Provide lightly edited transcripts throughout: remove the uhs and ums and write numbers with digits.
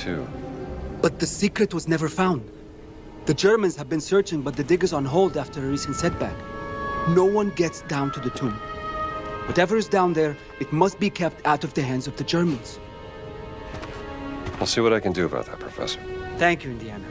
too. But the secret was never found. The Germans have been searching, but the dig is on hold after a recent setback. No one gets down to the tomb. Whatever is down there, it must be kept out of the hands of the Germans. I'll see what I can do about that, Professor. Thank you, Indiana.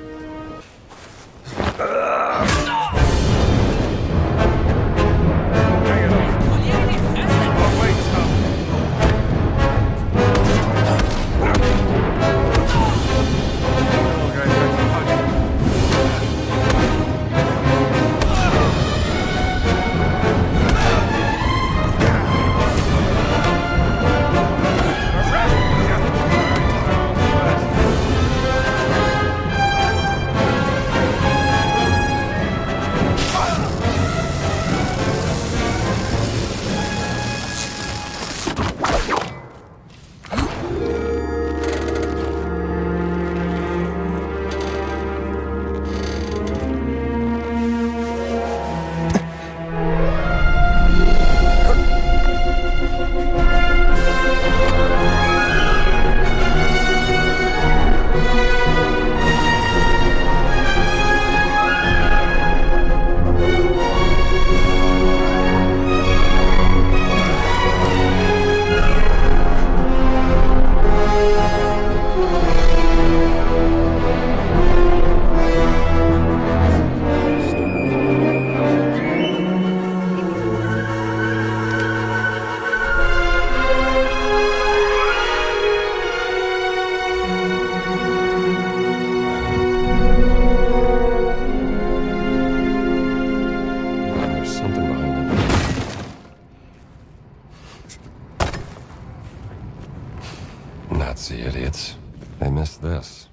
Nazi idiots. They missed this.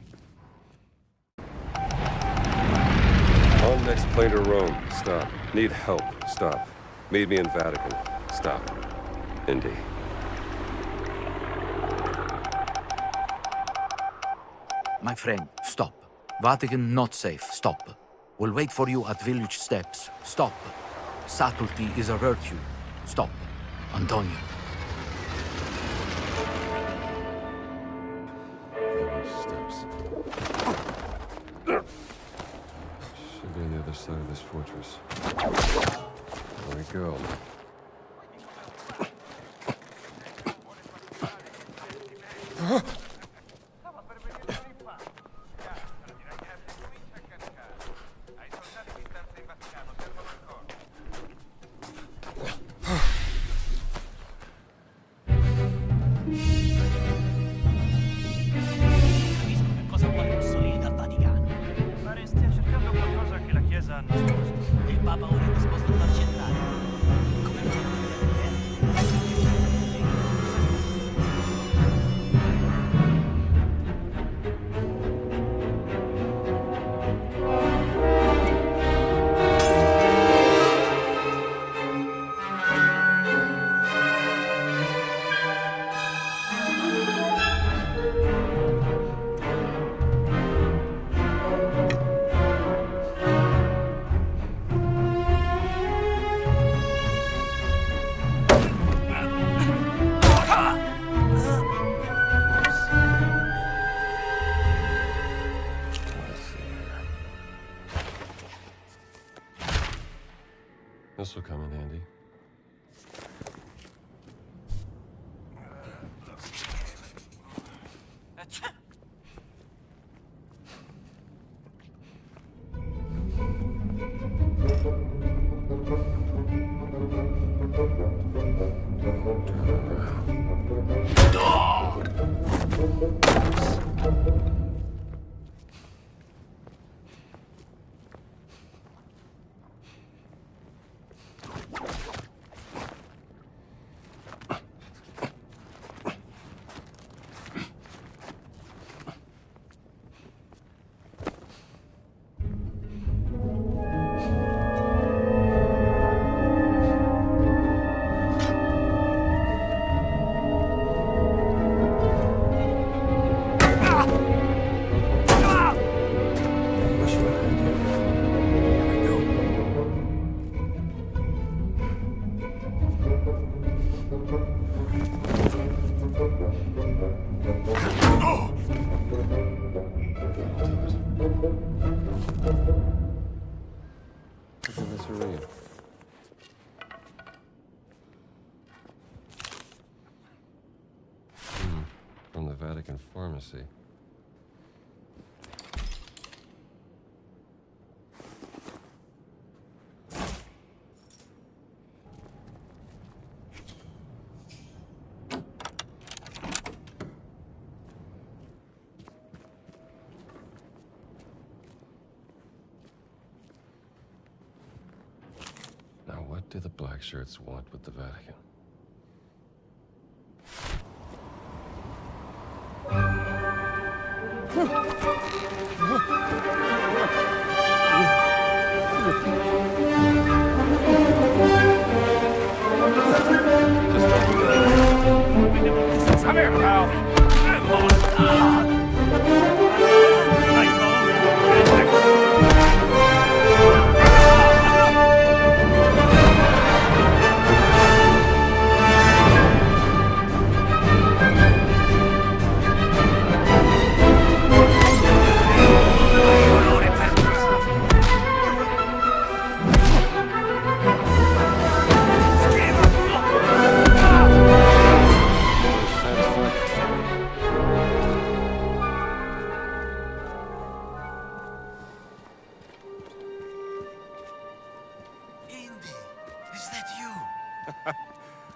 On next plane to Rome. Stop. Need help. Stop. Meet me in Vatican. Stop. Indy. My friend, stop. Vatican not safe. Stop. We'll wait for you at village steps. Stop. Subtlety is a virtue. Stop. Antonio. Steps. Should be on the other side of this fortress. There we go. Il Papa ora è disposto a farci entrare. Come This will come in handy. God. Give this a read. From the Vatican Pharmacy. Now, what do the black shirts want with the Vatican? Come here, pal. I'm lost.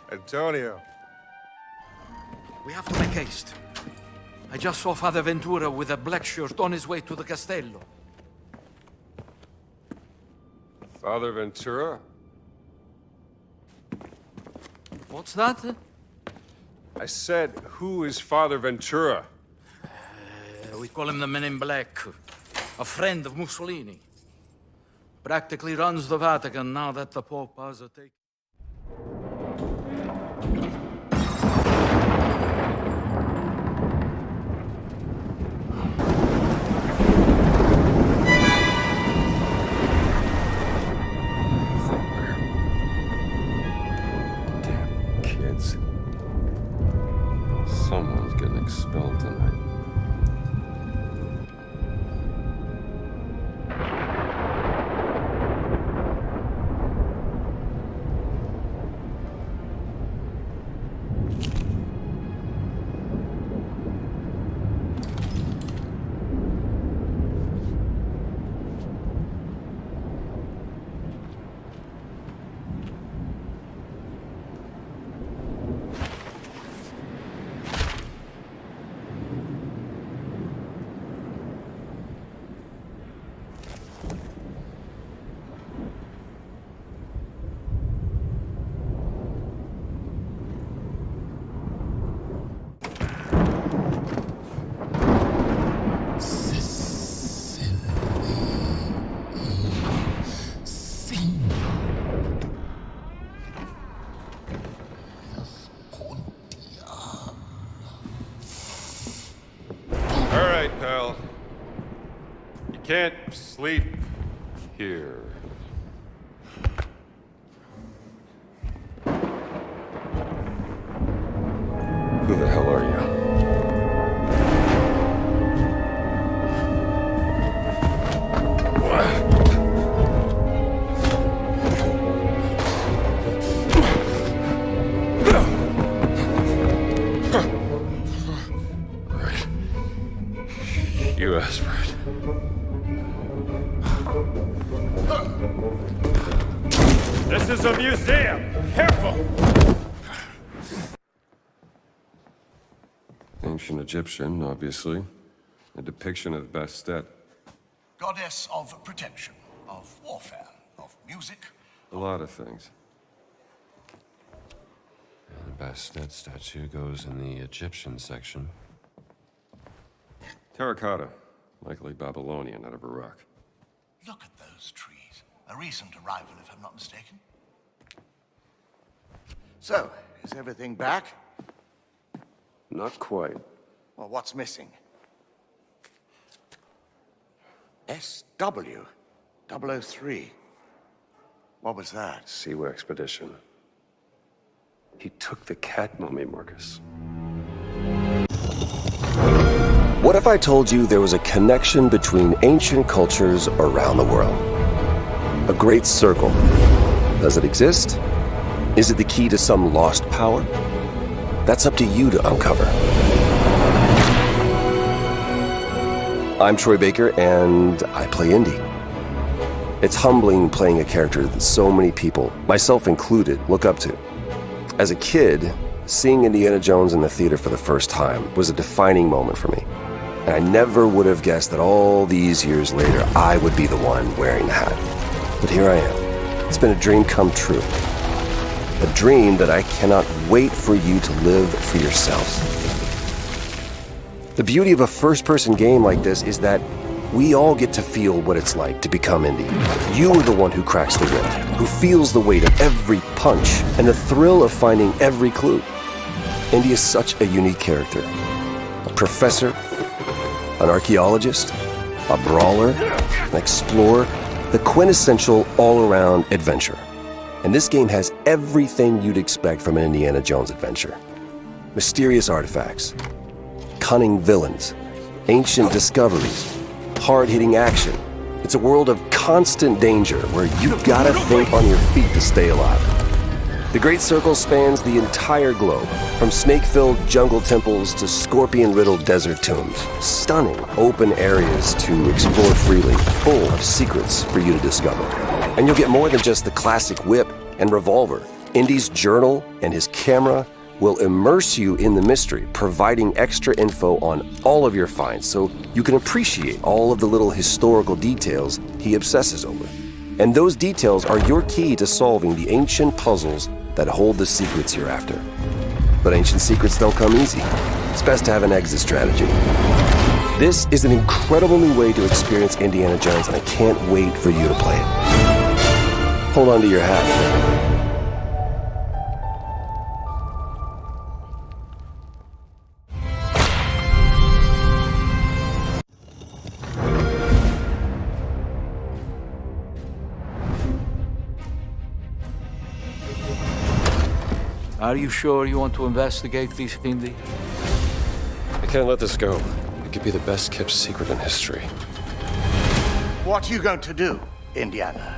Antonio. We have to make haste. I just saw Father Ventura with a black shirt on his way to the Castello. Father Ventura? What's that? I said, who is Father Ventura? We call him the Men in Black. A friend of Mussolini. Practically runs the Vatican now that the Pope has taken. Damn kids. Someone's getting expelled tonight. All right, pal. You can't sleep here. Who the hell are you? You asked for it. This is a museum. Careful. Ancient Egyptian, obviously. A depiction of Bastet. Goddess of protection, of warfare, of music. A lot of things. And the Bastet statue goes in the Egyptian section. Terracotta. Likely Babylonian out of Iraq. Look at those trees. A recent arrival, if I'm not mistaken. So, is everything back? Not quite. Well, what's missing? SW 003. What was that? Siwa expedition. He took the cat mummy, Marcus. What if I told you there was a connection between ancient cultures around the world? A great circle. Does it exist? Is it the key to some lost power? That's up to you to uncover. I'm Troy Baker, and I play Indy. It's humbling playing a character that so many people, myself included, look up to. As a kid, seeing Indiana Jones in the theater for the first time was a defining moment for me. And I never would have guessed that all these years later, I would be the one wearing the hat. But here I am. It's been a dream come true. A dream that I cannot wait for you to live for yourselves. The beauty of a first-person game like this is that we all get to feel what it's like to become Indy. You are the one who cracks the whip, who feels the weight of every punch and the thrill of finding every clue. Indy is such a unique character. A professor, an archaeologist, a brawler, an explorer, the quintessential all-around adventurer. And this game has everything you'd expect from an Indiana Jones adventure. Mysterious artifacts, cunning villains, ancient discoveries, hard-hitting action. It's a world of constant danger where you've gotta think on your feet to stay alive. The Great Circle spans the entire globe, from snake-filled jungle temples to scorpion-riddled desert tombs. Stunning open areas to explore freely, full of secrets for you to discover. And you'll get more than just the classic whip and revolver. Indy's journal and his camera will immerse you in the mystery, providing extra info on all of your finds so you can appreciate all of the little historical details he obsesses over. And those details are your key to solving the ancient puzzles that hold the secrets you're after. But ancient secrets don't come easy. It's best to have an exit strategy. This is an incredible new way to experience Indiana Jones, and I can't wait for you to play it. Hold on to your hat. Are you sure you want to investigate this, Indy? I can't let this go. It could be the best kept secret in history. What are you going to do, Indiana?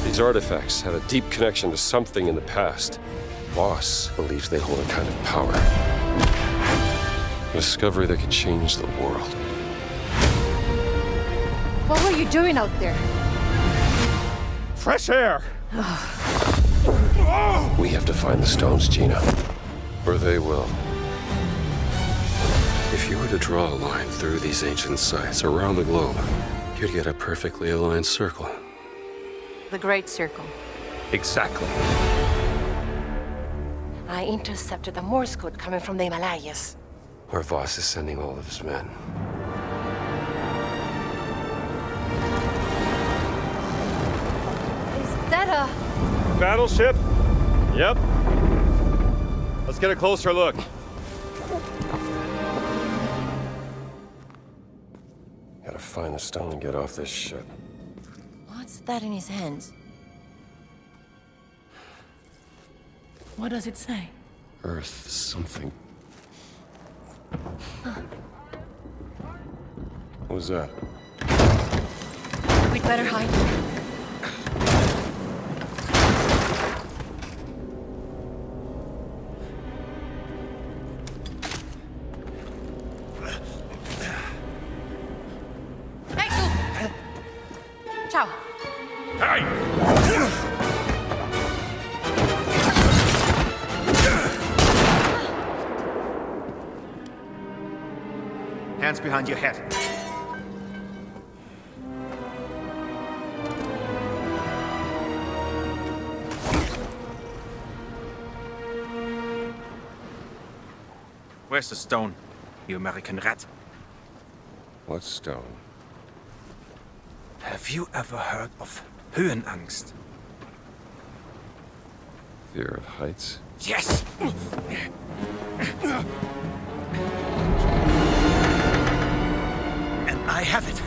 These artifacts have a deep connection to something in the past. Boss believes they hold a kind of power. A discovery that could change the world. What were you doing out there? Fresh air! We have to find the stones, Gina. Or they will. If you were to draw a line through these ancient sites around the globe, you'd get a perfectly aligned circle. The Great Circle. Exactly. I intercepted the Morse code coming from the Himalayas. Where Voss is sending all of his men. Is that a... Battleship? Yep. Let's get a closer look. Gotta find the stone and get off this ship. What's that in his hands? What does it say? Earth something. What was that? We'd better hide. Hey, tú! Ciao. Hands behind your head. Where's the stone, you American rat? What stone? Have you ever heard of Höhenangst? Fear of heights? Yes! And I have it.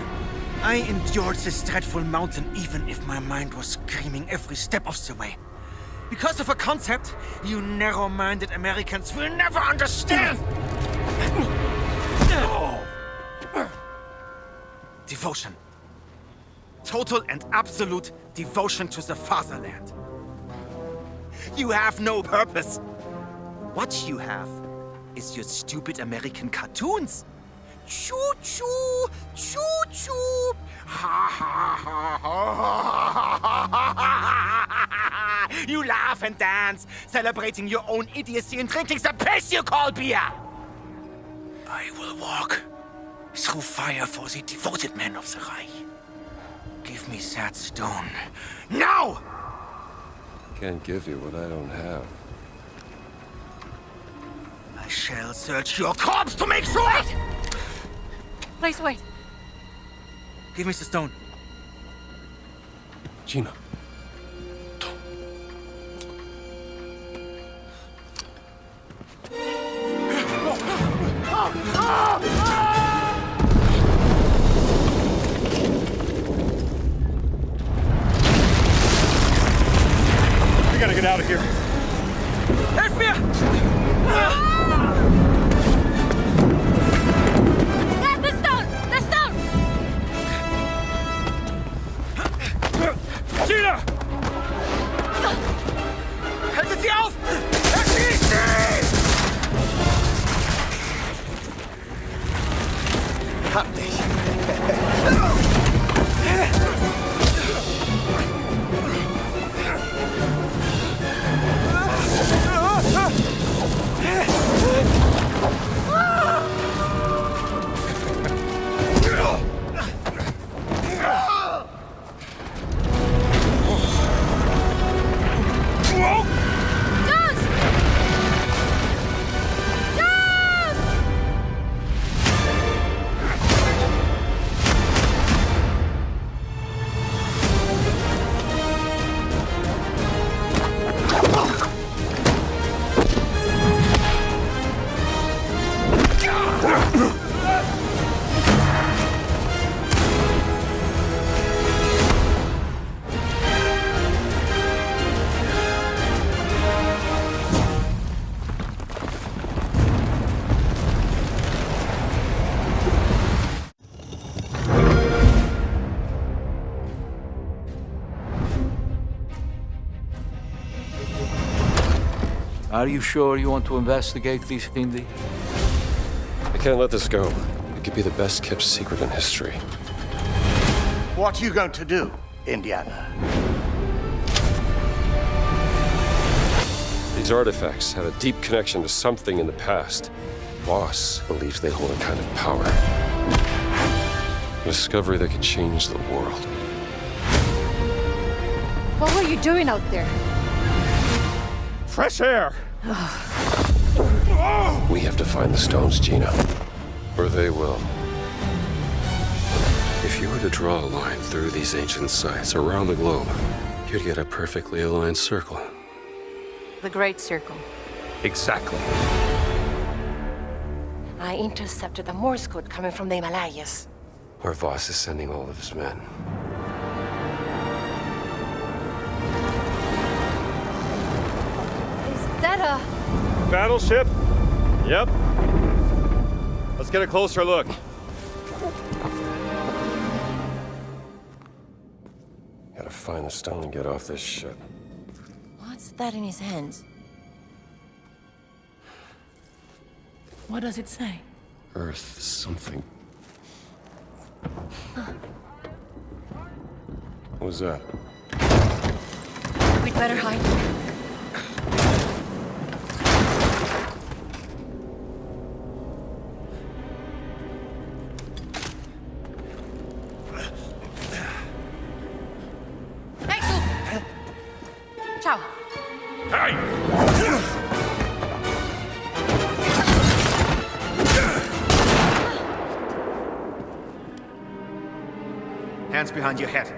I endured this dreadful mountain even if my mind was screaming every step of the way. Because of a concept you narrow-minded Americans will never understand! Devotion. Total and absolute devotion to the fatherland. You have no purpose. What you have is your stupid American cartoons. Choo-choo, choo-choo. Ha ha ha ha. You laugh and dance, celebrating your own idiocy and drinking the piss you call beer. I will walk through fire for the devoted men of the Reich. Give me that stone. Now! Can't give you what I don't have. I shall search your corpse to make sure! Wait! Please wait. Give me the stone. Gina. We gotta get out of here. Help me! Dad, the stone! The stone! Gina! Haltet sie auf! Erschießt sie! Hab dich. Are you sure you want to investigate this, Indy? I can't let this go. It could be the best kept secret in history. What are you going to do, Indiana? These artifacts have a deep connection to something in the past. Boss believes they hold a kind of power. A discovery that could change the world. What were you doing out there? Fresh air! We have to find the stones, Gina. Or they will. If you were to draw a line through these ancient sites around the globe, you'd get a perfectly aligned circle. The Great Circle. Exactly. I intercepted the Morse code coming from the Himalayas. Where Voss is sending all of his men. Is that a... Battleship? Yep. Let's get a closer look. Gotta find the stone and get off this ship. What's that in his hands? What does it say? Earth something. What was that? We'd better hide. Hey, Sue! Ciao. Hands behind your head.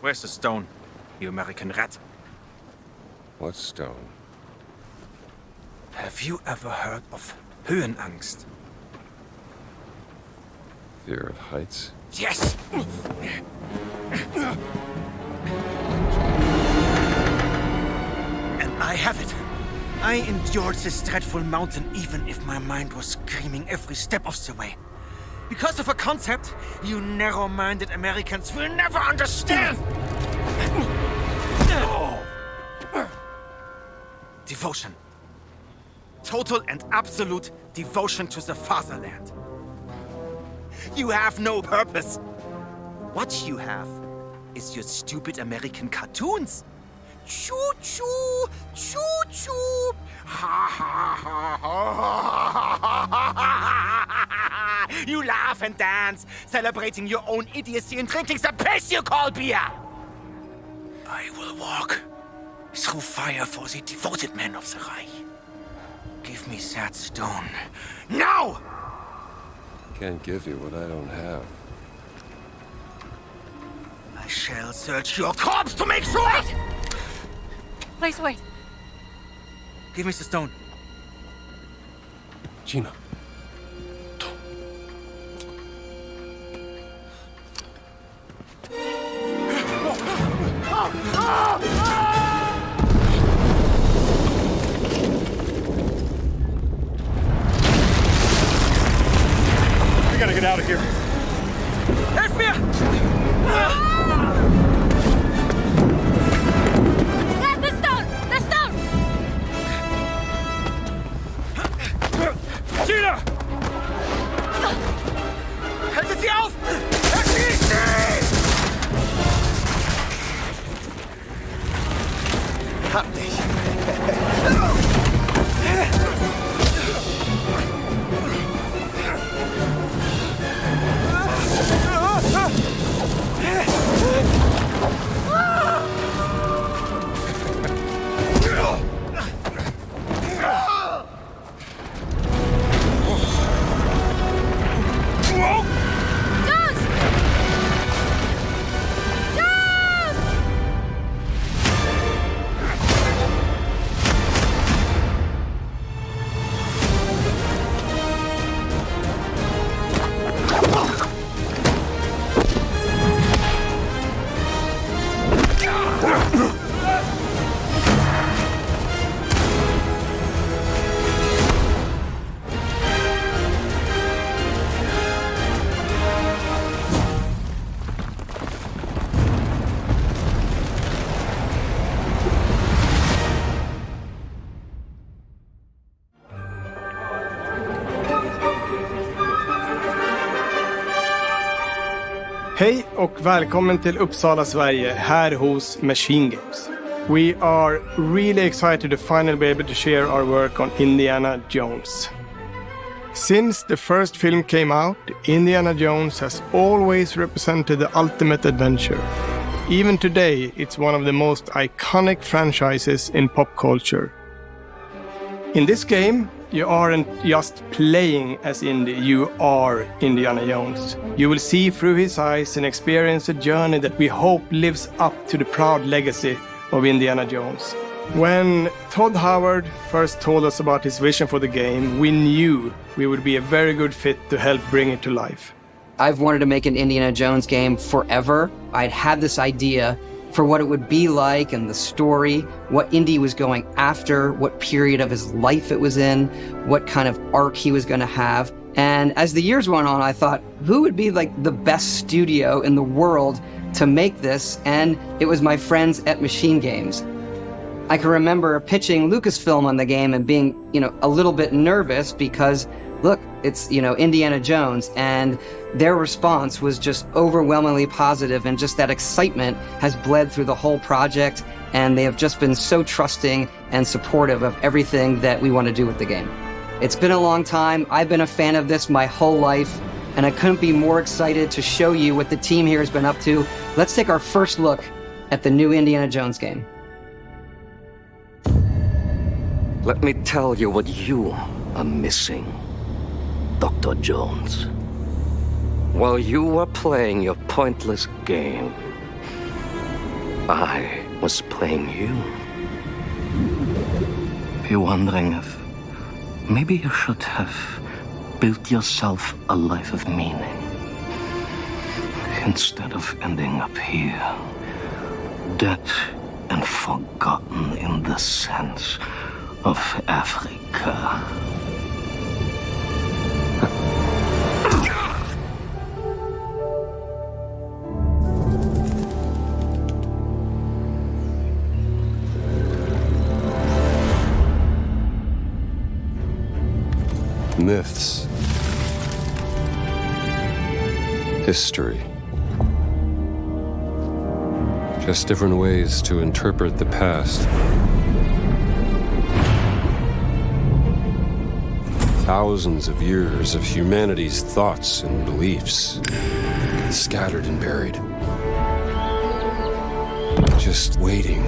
Where's the stone, you American rat? What stone? Have you ever heard of Höhenangst? Fear of heights? Yes! And I have it. I endured this dreadful mountain even if my mind was screaming every step of the way. Because of a concept you narrow-minded Americans will never understand! Devotion. Total and absolute devotion to the fatherland. You have no purpose. What you have is your stupid American cartoons. Choo-choo, choo-choo. Ha ha ha ha. You laugh and dance, celebrating your own idiocy and drinking the piss you call beer. I will walk through fire for the devoted men of the Reich. Give me that stone. Now! Can't give you what I don't have. I shall search your corpse to make sure! Wait! Please wait. Give me the stone. Gina. We gotta get out of here. Help me! The stone! The stone! Gina! Haltet sie auf! Erschießt sie! Hab dich. Hej och välkommen till Uppsala, Sverige, här hos MachineGames. We are really excited to finally be able to share our work on Indiana Jones. Since the first film came out, Indiana Jones has always represented the ultimate adventure. Even today, it's one of the most iconic franchises in pop culture. In this game, you aren't just playing as Indy, you are Indiana Jones. You will see through his eyes and experience a journey that we hope lives up to the proud legacy of Indiana Jones. When Todd Howard first told us about his vision for the game, we knew we would be a very good fit to help bring it to life. I've wanted to make an Indiana Jones game forever. I'd had this idea for what it would be like and the story, what Indy was going after, what period of his life it was in, what kind of arc he was going to have. And as the years went on, I thought, who would be like the best studio in the world to make this? And it was my friends at MachineGames. I can remember pitching Lucasfilm on the game and being, a little bit nervous because, look, it's, Indiana Jones, and their response was just overwhelmingly positive, and just that excitement has bled through the whole project, and they have just been so trusting and supportive of everything that we want to do with the game. It's been a long time. I've been a fan of this my whole life, and I couldn't be more excited to show you what the team here has been up to. Let's take our first look at the new Indiana Jones game. Let me tell you what you are missing, Dr. Jones. While you were playing your pointless game, I was playing you. You're wondering if Maybe you should have built yourself a life of meaning instead of ending up here, dead and forgotten in the sense of Africa. Myths. History. Just different ways to interpret the past. Thousands of years of humanity's thoughts and beliefs, scattered and buried. Just waiting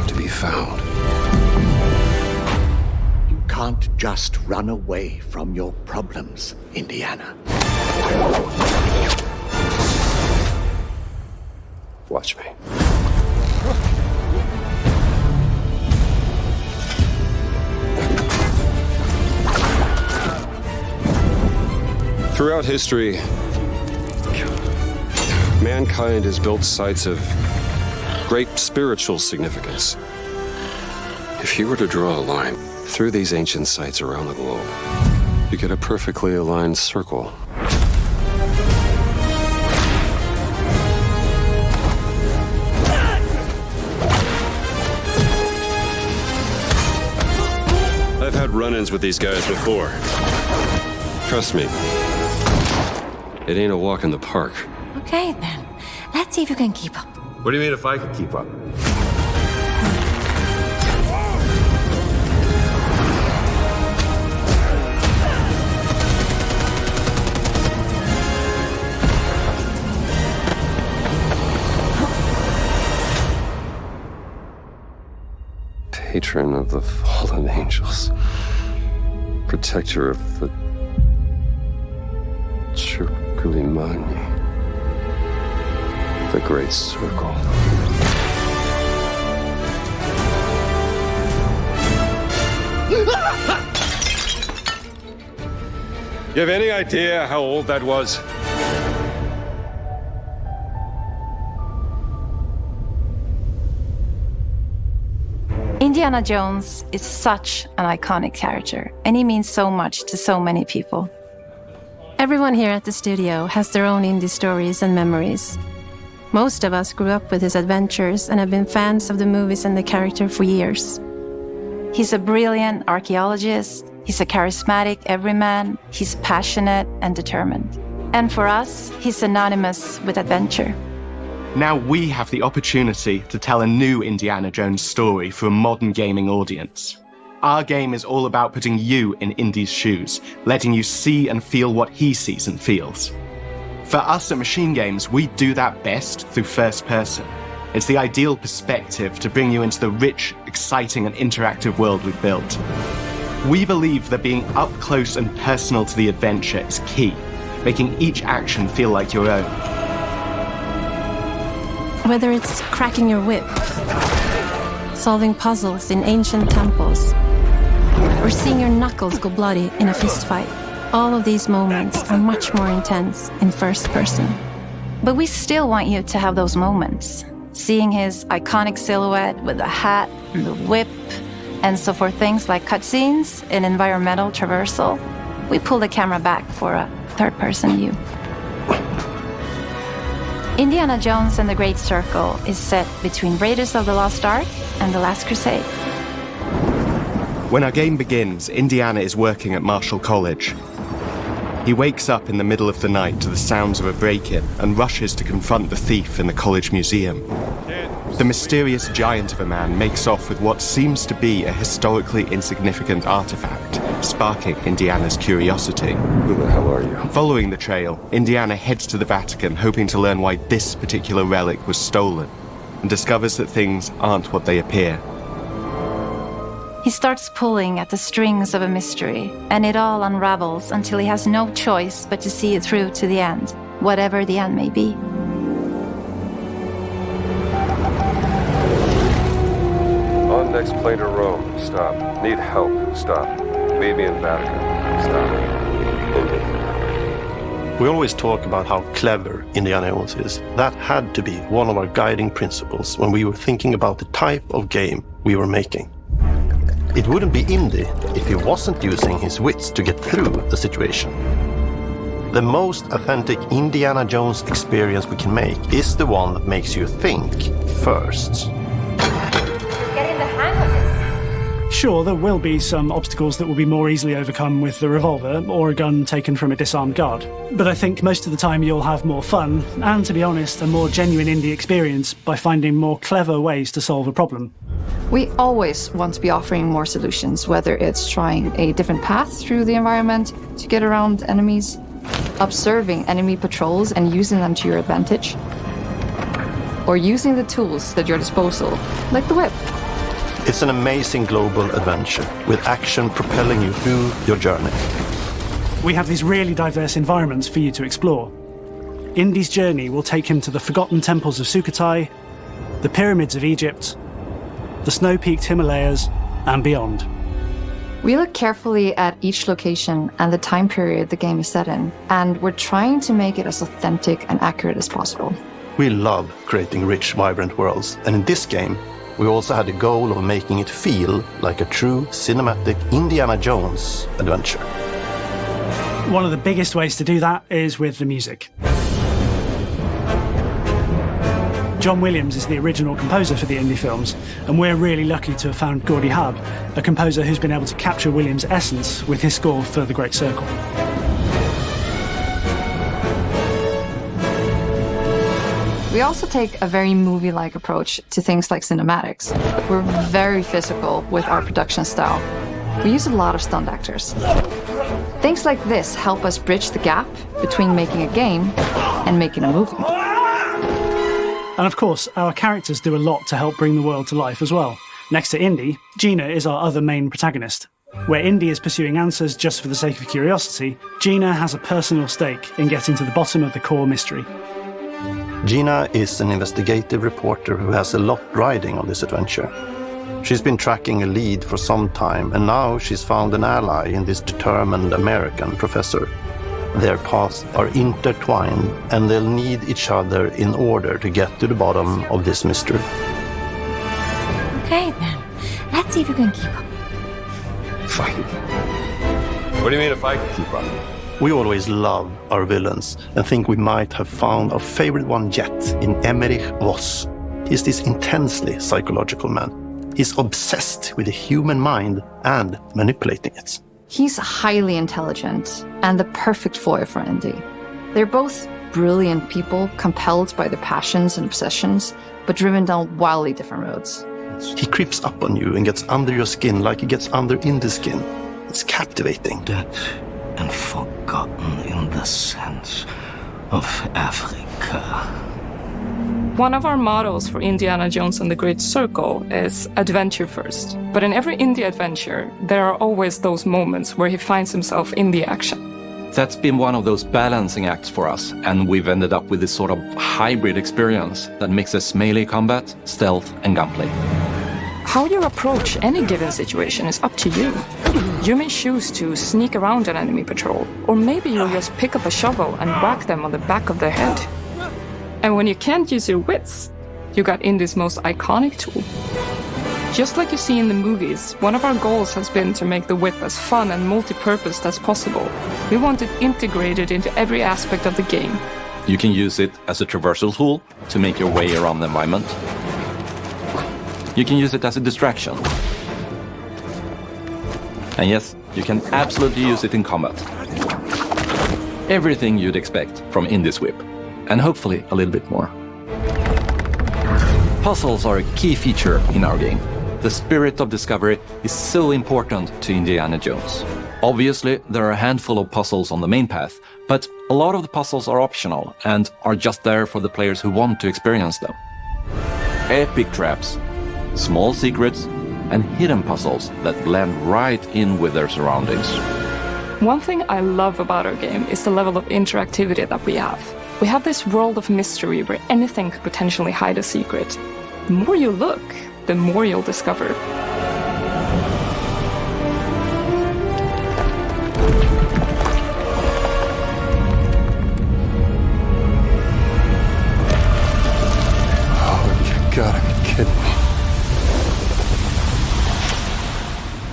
to be found. You can't just run away from your problems, Indiana. Watch me. Throughout history, mankind has built sites of great spiritual significance. If you were to draw a line Through these ancient sites around the globe, you get a perfectly aligned circle. I've had run-ins with these guys before. Trust me, it ain't a walk in the park. Okay, then. Let's see if you can keep up. What do you mean if I could keep up? Patron of the fallen angels. Protector of the Circulimani. The Great Circle. You have any idea how old that was? Indiana Jones is such an iconic character, and he means so much to so many people. Everyone here at the studio has their own indie stories and memories. Most of us grew up with his adventures and have been fans of the movies and the character for years. He's a brilliant archaeologist, he's a charismatic everyman, he's passionate and determined. And for us, he's synonymous with adventure. Now we have the opportunity to tell a new Indiana Jones story for a modern gaming audience. Our game is all about putting you in Indy's shoes, letting you see and feel what he sees and feels. For us at MachineGames, we do that best through first person. It's the ideal perspective to bring you into the rich, exciting and interactive world we've built. We believe that being up close and personal to the adventure is key, making each action feel like your own. Whether it's cracking your whip, solving puzzles in ancient temples, or seeing your knuckles go bloody in a fistfight, all of these moments are much more intense in first person. But we still want you to have those moments. Seeing his iconic silhouette with the hat and the whip, and so for things like cutscenes and environmental traversal, we pull the camera back for a third-person view. Indiana Jones and the Great Circle is set between Raiders of the Lost Ark and The Last Crusade. When our game begins, Indiana is working at Marshall College. He wakes up in the middle of the night to the sounds of a break-in and rushes to confront the thief in the college museum. The mysterious giant of a man makes off with what seems to be a historically insignificant artifact, sparking Indiana's curiosity. Who the hell are you? Following the trail, Indiana heads to the Vatican, hoping to learn why this particular relic was stolen, and discovers that things aren't what they appear. He starts pulling at the strings of a mystery, and it all unravels until he has no choice but to see it through to the end, whatever the end may be. on next plane to Rome. Stop. Need help. Stop. Meet me in Vatican. Stop. Indy. We always talk about how clever Indiana Jones is. That had to be one of our guiding principles when we were thinking about the type of game we were making. It wouldn't be Indy if he wasn't using his wits to get through the situation. The most authentic Indiana Jones experience we can make is the one that makes you think first. Getting the hang of this. Sure, there will be some obstacles that will be more easily overcome with the revolver or a gun taken from a disarmed guard. But I think most of the time you'll have more fun and, to be honest, a more genuine indie experience by finding more clever ways to solve a problem. We always want to be offering more solutions, whether it's trying a different path through the environment to get around enemies, observing enemy patrols and using them to your advantage, or using the tools at your disposal, like the whip. It's an amazing global adventure with action propelling you through your journey. We have these really diverse environments for you to explore. Indy's journey will take him to the forgotten temples of Sukhothai, the pyramids of Egypt, the snow-peaked Himalayas, and beyond. We look carefully at each location and the time period the game is set in, and we're trying to make it as authentic and accurate as possible. We love creating rich, vibrant worlds, and in this game, we also had the goal of making it feel like a true cinematic Indiana Jones adventure. One of the biggest ways to do that is with the music. John Williams is the original composer for the Indy films, and we're really lucky to have found Gordy Hub, a composer who's been able to capture Williams' essence with his score for The Great Circle. We also take a very movie-like approach to things like cinematics. We're very physical with our production style. We use a lot of stunt actors. Things like this help us bridge the gap between making a game and making a movie. And of course, our characters do a lot to help bring the world to life as well. Next to Indy, Gina is our other main protagonist. Where Indy is pursuing answers just for the sake of curiosity, Gina has a personal stake in getting to the bottom of the core mystery. Gina is an investigative reporter who has a lot riding on this adventure. She's been tracking a lead for some time, and now she's found an ally in this determined American professor. Their paths are intertwined, and they'll need each other in order to get to the bottom of this mystery. Okay, then. Let's see if you can keep up. Fight. What do you mean if I can keep up? We always love our villains and think we might have found our favorite one yet in Emmerich Voss. He's this intensely psychological man. He's obsessed with the human mind and manipulating it. He's highly intelligent and the perfect foil for Indy. They're both brilliant people, compelled by their passions and obsessions, but driven down wildly different roads. He creeps up on you and gets under your skin like he gets under Indy's skin. It's captivating. Dead and forgotten in the sense of Africa. One of our mottos for Indiana Jones and the Great Circle is adventure first. But in every indie adventure, there are always those moments where he finds himself in the action. That's been one of those balancing acts for us, and we've ended up with this sort of hybrid experience that mixes melee combat, stealth, and gunplay. How you approach any given situation is up to you. You may choose to sneak around an enemy patrol, or maybe you'll just pick up a shovel and whack them on the back of their head. And when you can't use your wits, you got Indy's most iconic tool. Just like you see in the movies, one of our goals has been to make the whip as fun and multi-purposed as possible. We want it integrated into every aspect of the game. You can use it as a traversal tool to make your way around the environment. You can use it as a distraction. And yes, you can absolutely use it in combat. Everything you'd expect from Indy's whip. And hopefully a little bit more. Puzzles are a key feature in our game. The spirit of discovery is so important to Indiana Jones. Obviously, there are a handful of puzzles on the main path, but a lot of the puzzles are optional and are just there for the players who want to experience them. Epic traps, small secrets, and hidden puzzles that blend right in with their surroundings. One thing I love about our game is the level of interactivity that we have. We have this world of mystery where anything could potentially hide a secret. The more you look, the more you'll discover. Oh, you gotta be kidding me.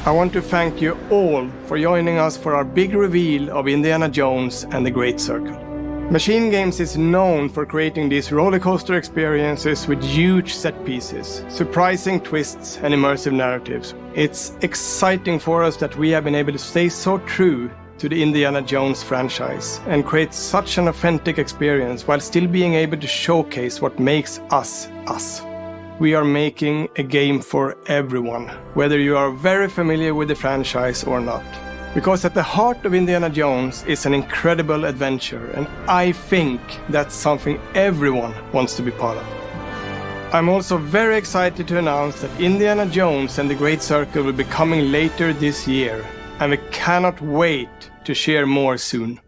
I want to thank you all for joining us for our big reveal of Indiana Jones and the Great Circle. MachineGames is known for creating these rollercoaster experiences with huge set pieces, surprising twists, and immersive narratives. It's exciting for us that we have been able to stay so true to the Indiana Jones franchise and create such an authentic experience while still being able to showcase what makes us us. We are making a game for everyone, whether you are very familiar with the franchise or not. Because at the heart of Indiana Jones is an incredible adventure, and I think that's something everyone wants to be part of. I'm also very excited to announce that Indiana Jones and the Great Circle will be coming later this year, and we cannot wait to share more soon.